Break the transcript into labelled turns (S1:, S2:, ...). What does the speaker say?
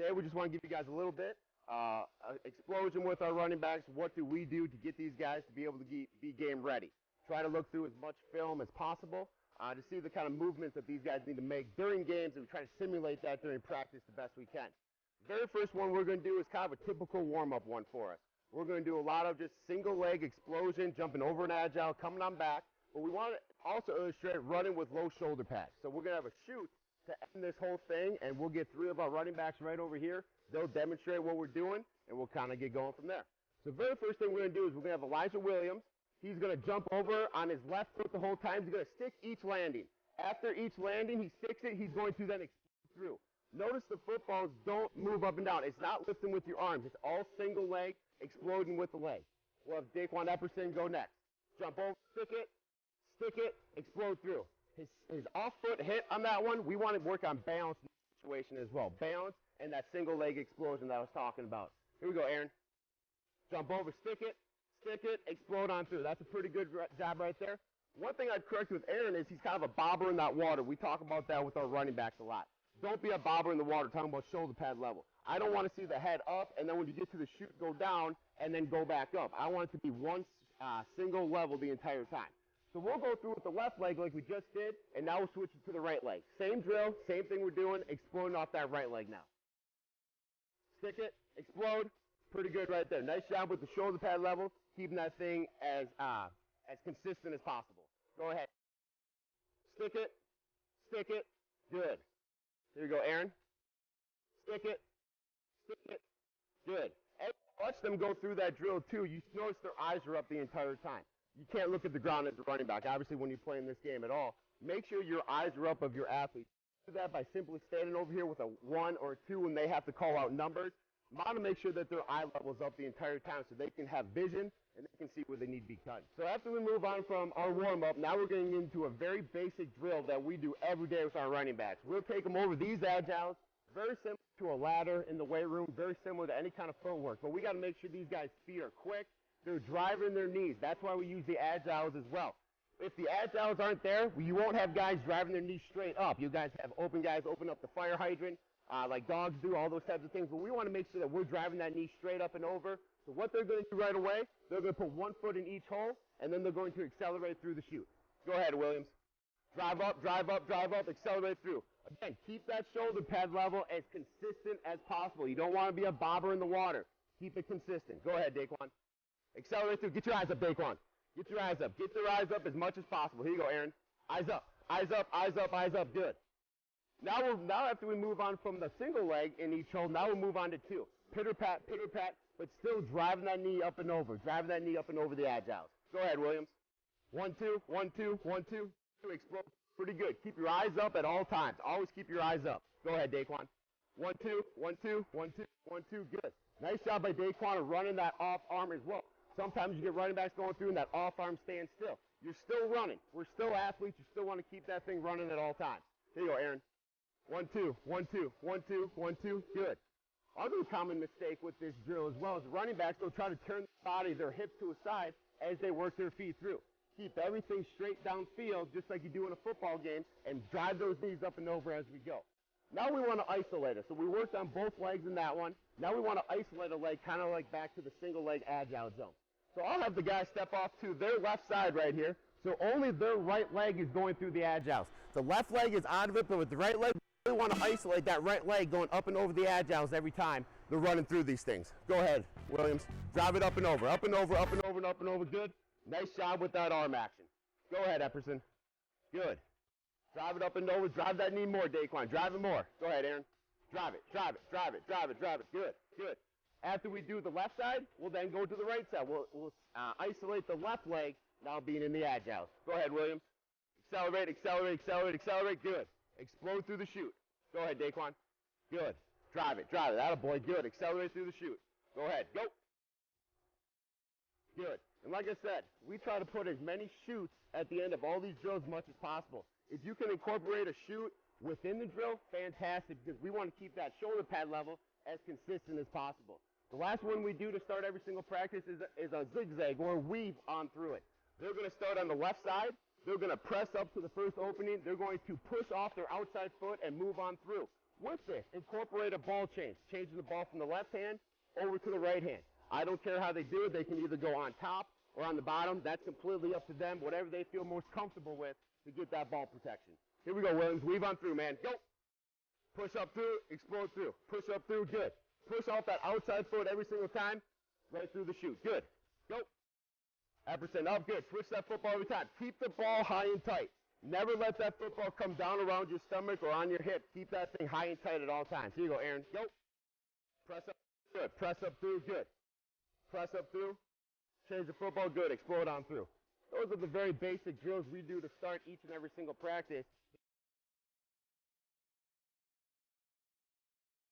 S1: Today we just want to give you guys a little bit explosion with our running backs. What do we do to get these guys to be able to be game ready? Try to look through as much film as possible to see the kind of movements that these guys need to make during games, and we try to simulate that during practice the best we can. The very first one we're going to do is kind of a typical warm-up one for us. We're going to do a lot of just single leg explosion, jumping over an agile, coming on back, but we want to also illustrate running with low shoulder pads. So we're going to have a shoot to end this whole thing, and we'll get 3 of our running backs right over here. They'll demonstrate what we're doing, and we'll kind of get going from there. So the very first thing we're going to do is we're going to have Elijah Williams. He's going to jump over on his left foot the whole time. He's going to stick each landing. After each landing, he sticks it. He's going to then explode through. Notice the footballs don't move up and down. It's not lifting with your arms. It's all single leg, exploding with the leg. We'll have Daquan Epperson go next. Jump over, stick it, explode through. His off foot hit on that one, we want to work on balance in the situation as well. Balance and that single leg explosion that I was talking about. Here we go, Aaron. Jump over, stick it, explode on through. That's a pretty good job right there. One thing I'd correct with Aaron is he's kind of a bobber in that water. We talk about that with our running backs a lot. Don't be a bobber in the water, talking about shoulder pad level. I don't want to see the head up, and then when you get to the shoot, go down, and then go back up. I want it to be one single level the entire time. So we'll go through with the left leg like we just did, and now we'll switch it to the right leg. Same drill, same thing we're doing, exploding off that right leg now. Stick it, explode, pretty good right there. Nice job with the shoulder pad level, keeping that thing as consistent as possible. Go ahead. Stick it, good. Here you go, Aaron. Stick it, good. And watch them go through that drill too. You notice their eyes are up the entire time. You can't look at the ground as a running back, obviously, when you're playing this game at all. Make sure your eyes are up of your athletes. Do that by simply standing over here with a 1 or 2 when they have to call out numbers. You want to make sure that their eye level's up the entire time so they can have vision and they can see where they need to be cut. So after we move on from our warm-up, now we're getting into a very basic drill that we do every day with our running backs. We'll take them over these agiles, very similar to a ladder in the weight room, very similar to any kind of footwork. But we got to make sure these guys' feet are quick. They're driving their knees. That's why we use the agiles as well. If the agiles aren't there, you won't have guys driving their knees straight up. You guys have guys open up the fire hydrant like dogs do, all those types of things. But we want to make sure that we're driving that knee straight up and over. So what they're going to do right away, they're going to put 1 foot in each hole, and then they're going to accelerate through the chute. Go ahead, Williams. Drive up, accelerate through. Again, keep that shoulder pad level as consistent as possible. You don't want to be a bobber in the water. Keep it consistent. Go ahead, Daquan. Accelerate through. Get your eyes up, Daquan. Get your eyes up. Get your eyes up as much as possible. Here you go, Aaron. Eyes up. Good. Now after we move on from the single leg in each hole, now we'll move on to 2. Pitter pat, but still driving that knee up and over. Driving that knee up and over the agiles. Go ahead, Williams. 1, 2, 1, 2, 1, 2. Explode. Pretty good. Keep your eyes up at all times. Always keep your eyes up. Go ahead, Daquan. 1, 2, 1, 2, 1, 2, 1, 2. Good. Nice job by Daquan of running that off arm as well. Sometimes you get running backs going through and that off arm staying still. You're still running. We're still athletes. You still want to keep that thing running at all times. Here you go, Aaron. 1, 2, 1, 2, 1, 2, 1, 2. Good. Other common mistake with this drill as well is running backs will try to turn the body, their hips to a side as they work their feet through. Keep everything straight downfield just like you do in a football game and drive those knees up and over as we go. Now we want to isolate it. So we worked on both legs in that one. Now we want to isolate a leg kind of like back to the single leg agile zone. So I'll have the guys step off to their left side right here. So only their right leg is going through the agiles. The left leg is out of it, but with the right leg, we want to isolate that right leg going up and over the agiles every time they're running through these things. Go ahead, Williams. Drive it up and over, up and over, up and over, and up and over. Good. Nice job with that arm action. Go ahead, Epperson. Good. Drive it up and over. Drive that knee more, Daquan. Drive it more. Go ahead, Aaron. Drive it. Good. After we do the left side, we'll then go to the right side. We'll isolate the left leg, now being in the agiles. Go ahead, Williams. Accelerate. Good. Explode through the chute. Go ahead, Daquan. Good. Drive it. Attaboy. Good. Accelerate through the chute. Go ahead. Go. Good. And like I said, we try to put as many chutes at the end of all these drills as much as possible. If you can incorporate a chute within the drill, fantastic, because we want to keep that shoulder pad level as consistent as possible. The last one we do to start every single practice is a zigzag or a weave on through it. They're going to start on the left side. They're going to press up to the first opening. They're going to push off their outside foot and move on through. With this, incorporate a ball change, changing the ball from the left hand over to the right hand. I don't care how they do it. They can either go on top or on the bottom. That's completely up to them, whatever they feel most comfortable with to get that ball protection. Here we go, Williams. Weave on through, man. Go. Push up through, explode through. Push up through, good. Push off that outside foot every single time, right through the chute. Good. Go. Epperson up, good. Twist that football every time. Keep the ball high and tight. Never let that football come down around your stomach or on your hip. Keep that thing high and tight at all times. Here you go, Aaron. Go. Press up, good. Press up through, good. Press up through. Change the football, good. Explode on through. Those are the very basic drills we do to start each and every single practice